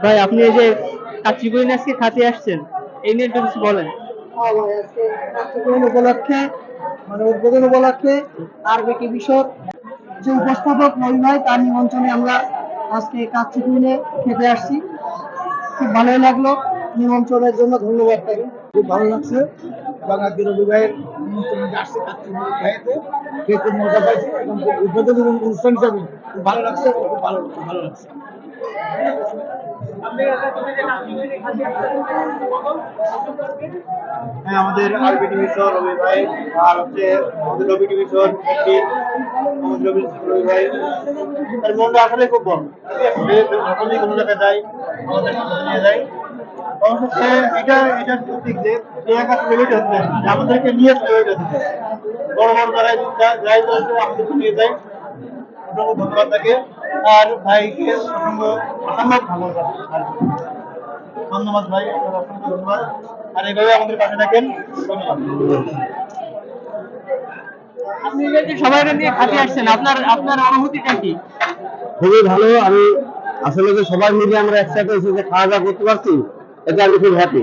ভাই আপনি এই যে কাচ্চিপুরি আজকে খাতে আসছেন, এই নিয়ে একটু কিছু বলেন। হ্যাঁ ভাই, আজকে কার্যক্রম উপলক্ষে মানে উদ্বোধন উপলক্ষে আরবিটি বিষয় যে উপস্থাপক রবি ভাই তার নিমন্ত্রণে আমরা আজকে কাচ্চি কুইনে খেতে আসছি। খুব ভালোই লাগলো, নিমন্ত্রণের জন্য ধন্যবাদ তাকে। খুব ভালো লাগছে এবং আজকে রবি ভাইয়ের নিমন্ত্রণে আসছে কাচ্চি কুইনে খাইতে, খেয়ে খুব মজা পাইছি এবং খুব উদ্বোধনী অনুষ্ঠান হিসাবে খুব ভালো লাগছে এবং খুব ভালো ভালো লাগছে। হ্যাঁ, আমাদের আরবি ডিভিশন রবি ভাই আর হচ্ছে আমাদের রবি ডিভিশন রবি ভাই তার মনটা আসলে খুব বড়। যখনই কোনো জায়গায় যাই আমাদের সাথে নিয়ে যাই। অবশ্য এটা এটা ঠিক যে সে একা প্রাইভেট হচ্ছে আমাদেরকে নিয়ে প্রাইভেট হচ্ছে বড় বড় জায়গায় যাই বলতে আমাদেরকে নিয়ে যায়। অসংখ্য ধন্যবাদ তাকে আর ভাইকে অসম্ভব অসম্ভব ভালো আর কি। ধন্যবাদ ভাই, আপনার অসংখ্য ধন্যবাদ। আর এইভাবে আমাদের পাশে থাকেন। ধন্যবাদ। আপনি এই যে সবাইকে নিয়ে খাতে আসছেন, আপনার আপনার অনুভূতিটা কি? খুবই ভালো। আমি আসলে যে সবাই মিলে আমরা একসাথে এসে যে খাওয়া দাওয়া করতে পারছি, এটা আমি খুব হ্যাপি।